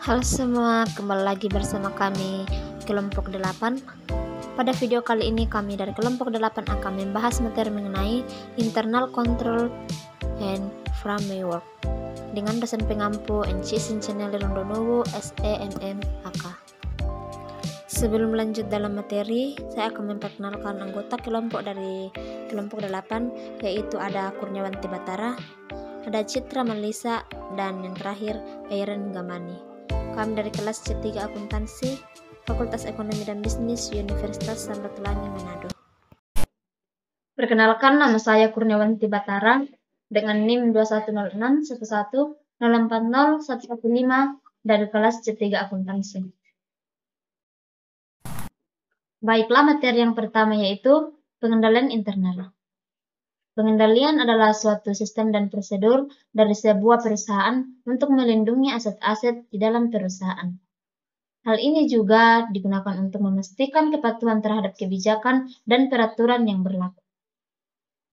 Halo semua, kembali lagi bersama kami kelompok 8. Pada video kali ini kami dari kelompok 8 akan membahas materi mengenai internal control and framework dengan dosen pengampu NC Sinceneli Rondonowo SEMM AK. Sebelum lanjut dalam materi, saya akan memperkenalkan anggota kelompok dari kelompok 8, yaitu ada Kurniawanti Batara, ada Citra Melisa, dan yang terakhir Airen Gamani. Kami dari kelas C3 Akuntansi, Fakultas Ekonomi dan Bisnis, Universitas Samratulangi Manado. Perkenalkan, nama saya Kurniawanti Batara dengan NIM 2106110401115 dari kelas C3 Akuntansi. Baiklah, materi yang pertama yaitu pengendalian internal. Pengendalian adalah suatu sistem dan prosedur dari sebuah perusahaan untuk melindungi aset-aset di dalam perusahaan. Hal ini juga digunakan untuk memastikan kepatuhan terhadap kebijakan dan peraturan yang berlaku.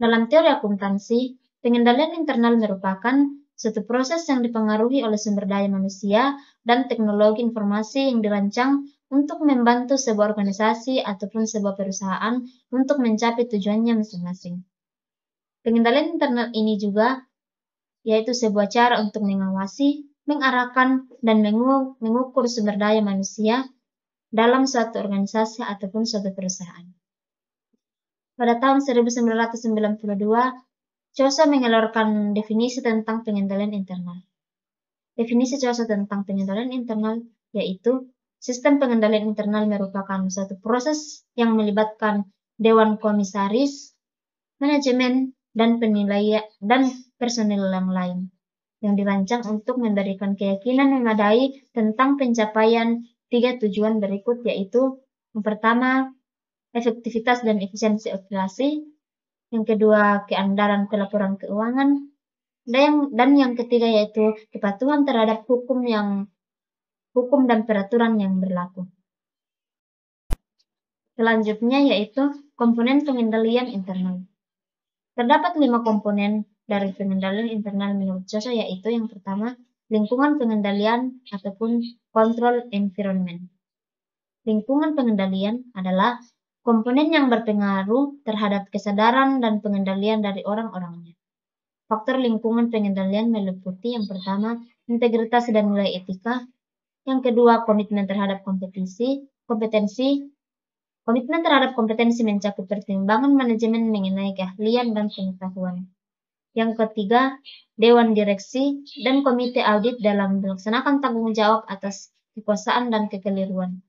Dalam teori akuntansi, pengendalian internal merupakan suatu proses yang dipengaruhi oleh sumber daya manusia dan teknologi informasi yang dirancang untuk membantu sebuah organisasi ataupun sebuah perusahaan untuk mencapai tujuannya masing-masing. Pengendalian internal ini juga yaitu sebuah cara untuk mengawasi, mengarahkan, dan mengukur sumber daya manusia dalam suatu organisasi ataupun suatu perusahaan. Pada tahun 1992, COSO mengeluarkan definisi tentang pengendalian internal. Definisi COSO tentang pengendalian internal yaitu sistem pengendalian internal merupakan suatu proses yang melibatkan dewan komisaris, manajemen, dan penilaian dan personil yang lain yang dirancang untuk memberikan keyakinan memadai tentang pencapaian 3 tujuan berikut, yaitu yang pertama efektivitas dan efisiensi operasi, yang kedua keandalan pelaporan keuangan, dan yang ketiga yaitu kepatuhan terhadap hukum dan peraturan yang berlaku. Selanjutnya yaitu komponen pengendalian internal. Terdapat 5 komponen dari pengendalian internal menurut COSO, yaitu yang pertama, lingkungan pengendalian ataupun control environment. Lingkungan pengendalian adalah komponen yang berpengaruh terhadap kesadaran dan pengendalian dari orang-orangnya. Faktor lingkungan pengendalian meliputi yang pertama, integritas dan nilai etika, yang kedua, komitmen terhadap kompetensi, komitmen terhadap kompetensi mencakup pertimbangan manajemen mengenai keahlian dan pengetahuan. Yang ketiga, dewan direksi dan komite audit dalam melaksanakan tanggung jawab atas kekuasaan dan kekeliruan.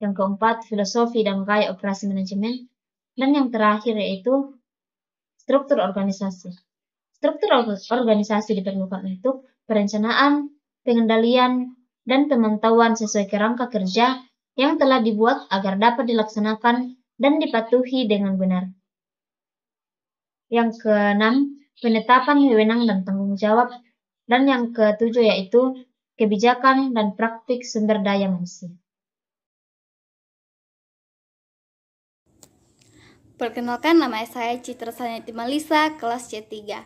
Yang keempat, filosofi dan gaya operasi manajemen. Dan yang terakhir yaitu struktur organisasi. Struktur organisasi diperlukan untuk perencanaan, pengendalian, dan pemantauan sesuai kerangka kerja yang telah dibuat agar dapat dilaksanakan dan dipatuhi dengan benar. Yang keenam, penetapan wewenang dan tanggung jawab. Dan yang ketujuh yaitu kebijakan dan praktik sumber daya manusia. Perkenalkan, nama saya Citra Melisa, kelas C3.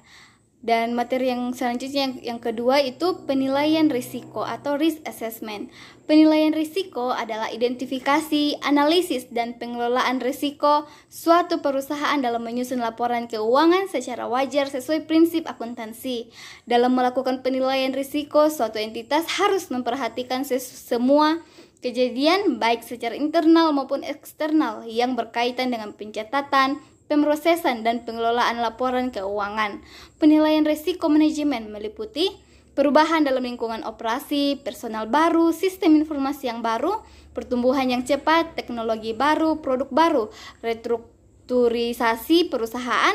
Dan materi yang selanjutnya yang kedua itu penilaian risiko atau risk assessment. Penilaian risiko adalah identifikasi, analisis, dan pengelolaan risiko suatu perusahaan dalam menyusun laporan keuangan secara wajar sesuai prinsip akuntansi. Dalam melakukan penilaian risiko, suatu entitas harus memperhatikan semua kejadian baik secara internal maupun eksternal yang berkaitan dengan pencatatan, pemrosesan, dan pengelolaan laporan keuangan. Penilaian risiko manajemen meliputi perubahan dalam lingkungan operasi, personal baru, sistem informasi yang baru, pertumbuhan yang cepat, teknologi baru, produk baru, restrukturisasi perusahaan,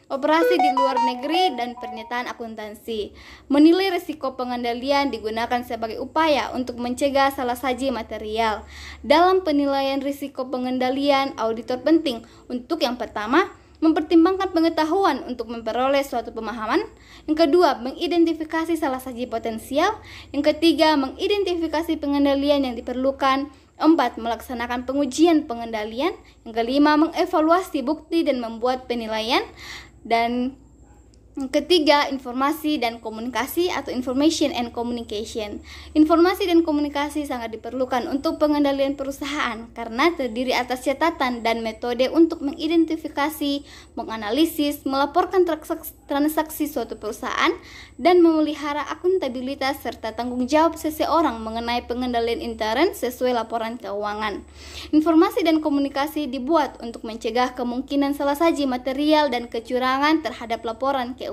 operasi di luar negeri, dan pernyataan akuntansi. Menilai risiko pengendalian digunakan sebagai upaya untuk mencegah salah saji material. Dalam penilaian risiko pengendalian, auditor penting untuk yang pertama, mempertimbangkan pengetahuan untuk memperoleh suatu pemahaman. Yang kedua, mengidentifikasi salah saji potensial. Yang ketiga, mengidentifikasi pengendalian yang diperlukan. 4. Melaksanakan pengujian pengendalian. Yang kelima, mengevaluasi bukti dan membuat penilaian. Dan Yang ketiga, informasi dan komunikasi atau information and communication. Informasi dan komunikasi sangat diperlukan untuk pengendalian perusahaan karena terdiri atas catatan dan metode untuk mengidentifikasi, menganalisis, melaporkan transaksi suatu perusahaan, dan memelihara akuntabilitas serta tanggung jawab seseorang mengenai pengendalian intern sesuai laporan keuangan. Informasi dan komunikasi dibuat untuk mencegah kemungkinan salah saji material dan kecurangan terhadap laporan keuangan.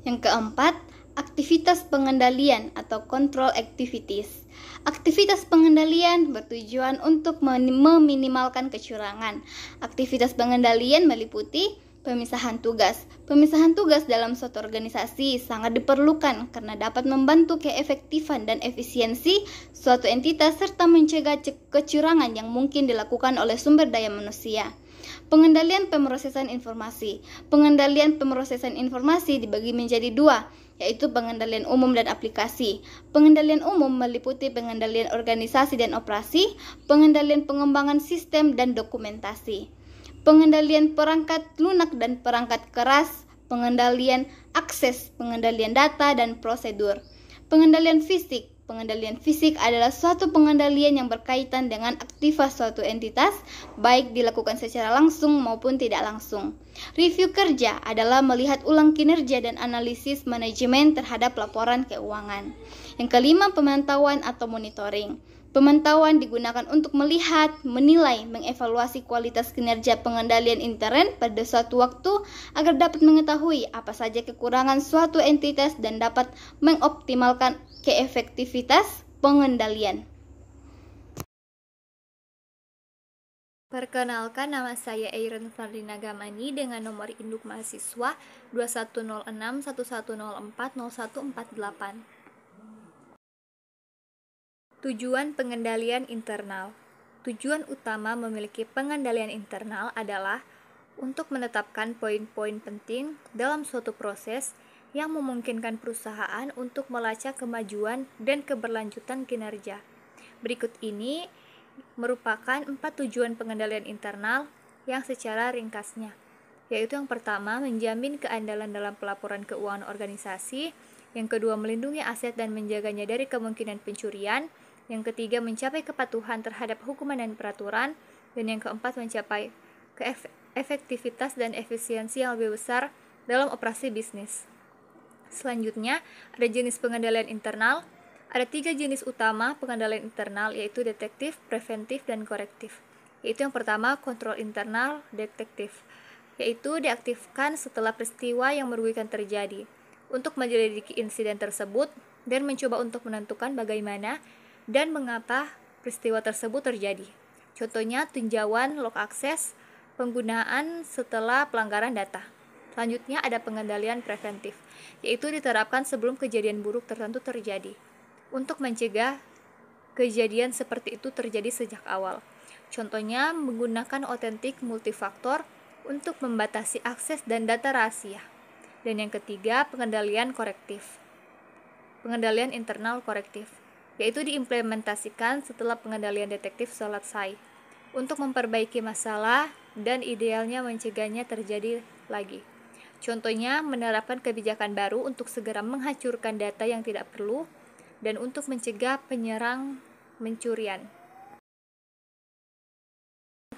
Yang keempat, aktivitas pengendalian atau control activities. Aktivitas pengendalian bertujuan untuk meminimalkan kecurangan. Aktivitas pengendalian meliputi pemisahan tugas. Pemisahan tugas dalam suatu organisasi sangat diperlukan karena dapat membantu keefektifan dan efisiensi suatu entitas serta mencegah kecurangan yang mungkin dilakukan oleh sumber daya manusia. Pengendalian pemrosesan informasi. Pengendalian pemrosesan informasi dibagi menjadi dua, yaitu pengendalian umum dan aplikasi. Pengendalian umum meliputi pengendalian organisasi dan operasi, pengendalian pengembangan sistem dan dokumentasi, pengendalian perangkat lunak dan perangkat keras, pengendalian akses, pengendalian data dan prosedur. Pengendalian fisik. Pengendalian fisik adalah suatu pengendalian yang berkaitan dengan aktivitas suatu entitas, baik dilakukan secara langsung maupun tidak langsung. Review kerja adalah melihat ulang kinerja dan analisis manajemen terhadap laporan keuangan. Yang kelima, pemantauan atau monitoring. Pemantauan digunakan untuk melihat, menilai, mengevaluasi kualitas kinerja pengendalian intern pada suatu waktu agar dapat mengetahui apa saja kekurangan suatu entitas dan dapat mengoptimalkan keefektivitas pengendalian. Perkenalkan, nama saya Eiren Fardina Gamani dengan nomor induk mahasiswa 210611040148. Tujuan pengendalian internal. Tujuan utama memiliki pengendalian internal adalah untuk menetapkan poin-poin penting dalam suatu proses yang memungkinkan perusahaan untuk melacak kemajuan dan keberlanjutan kinerja. Berikut ini merupakan 4 tujuan pengendalian internal yang secara ringkasnya, yaitu yang pertama, menjamin keandalan dalam pelaporan keuangan organisasi, yang kedua, melindungi aset dan menjaganya dari kemungkinan pencurian, yang ketiga, mencapai kepatuhan terhadap hukuman dan peraturan, dan yang keempat, mencapai efektivitas dan efisiensi yang lebih besar dalam operasi bisnis. Selanjutnya, ada jenis pengendalian internal. Ada 3 jenis utama pengendalian internal, yaitu detektif, preventif, dan korektif. Yaitu yang pertama, kontrol internal detektif, yaitu diaktifkan setelah peristiwa yang merugikan terjadi, untuk menyelidiki insiden tersebut dan mencoba untuk menentukan bagaimana dan mengapa peristiwa tersebut terjadi. Contohnya, tinjauan log akses, penggunaan setelah pelanggaran data. Selanjutnya ada pengendalian preventif, yaitu diterapkan sebelum kejadian buruk tertentu terjadi, untuk mencegah kejadian seperti itu terjadi sejak awal. Contohnya, menggunakan otentik multifaktor untuk membatasi akses dan data rahasia. Dan yang ketiga, pengendalian korektif. Pengendalian internal korektif, yaitu diimplementasikan setelah pengendalian detektif selesai, untuk memperbaiki masalah dan idealnya mencegahnya terjadi lagi. Contohnya, menerapkan kebijakan baru untuk segera menghancurkan data yang tidak perlu dan untuk mencegah penyerang pencurian.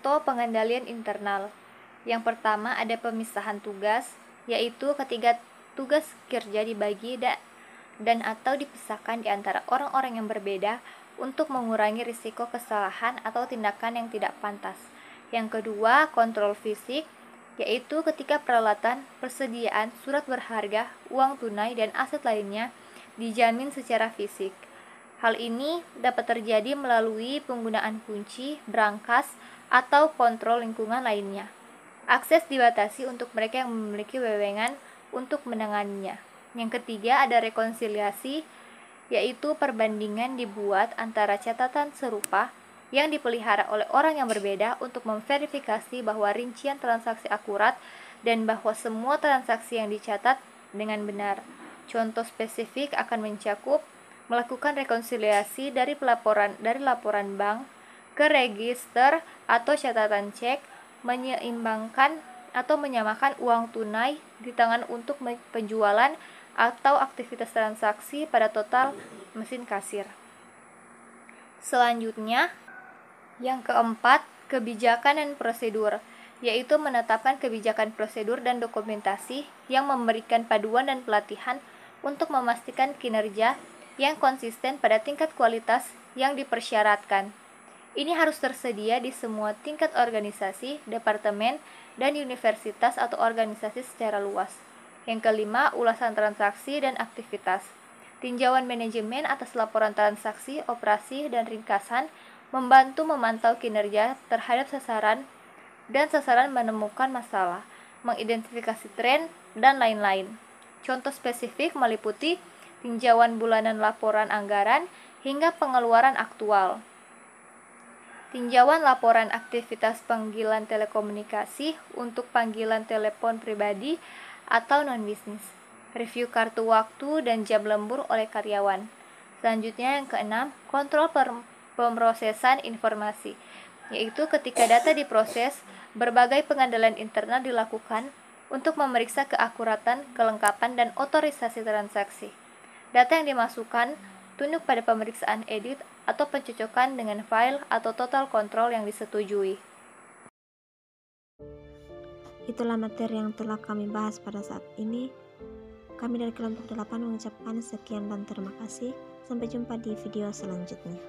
Contoh pengendalian internal. Yang pertama, ada pemisahan tugas, yaitu ketika tugas kerja dibagi dan atau dipisahkan di antara orang-orang yang berbeda untuk mengurangi risiko kesalahan atau tindakan yang tidak pantas. Yang kedua, kontrol fisik. yaitu ketika peralatan, persediaan, surat berharga, uang tunai, dan aset lainnya dijamin secara fisik. Hal ini dapat terjadi melalui penggunaan kunci, brankas, atau kontrol lingkungan lainnya. Akses dibatasi untuk mereka yang memiliki wewenang untuk menanganinya. Yang ketiga ada rekonsiliasi, yaitu perbandingan dibuat antara catatan serupa yang dipelihara oleh orang yang berbeda untuk memverifikasi bahwa rincian transaksi akurat dan bahwa semua transaksi yang dicatat dengan benar. Contoh spesifik akan mencakup melakukan rekonsiliasi dari laporan bank ke register atau catatan cek, menyeimbangkan atau menyamakan uang tunai di tangan untuk penjualan atau aktivitas transaksi pada total mesin kasir. Selanjutnya, yang keempat, kebijakan dan prosedur, yaitu menetapkan kebijakan prosedur dan dokumentasi yang memberikan paduan dan pelatihan untuk memastikan kinerja yang konsisten pada tingkat kualitas yang dipersyaratkan. Ini harus tersedia di semua tingkat organisasi, departemen, dan universitas atau organisasi secara luas. Yang kelima, ulasan transaksi dan aktivitas. Tinjauan manajemen atas laporan transaksi, operasi, dan ringkasan membantu memantau kinerja terhadap sasaran dan sasaran menemukan masalah, mengidentifikasi tren, dan lain-lain. Contoh spesifik meliputi tinjauan bulanan laporan anggaran hingga pengeluaran aktual. Tinjauan laporan aktivitas panggilan telekomunikasi untuk panggilan telepon pribadi atau non-bisnis. Review kartu waktu dan jam lembur oleh karyawan. Selanjutnya yang keenam, kontrol pemrosesan informasi, yaitu ketika data diproses, berbagai pengendalian internal dilakukan untuk memeriksa keakuratan, kelengkapan, dan otorisasi transaksi. Data yang dimasukkan tunduk pada pemeriksaan edit atau pencocokan dengan file atau total control yang disetujui. Itulah materi yang telah kami bahas pada saat ini. Kami dari kelompok 8 mengucapkan sekian dan terima kasih. Sampai jumpa di video selanjutnya.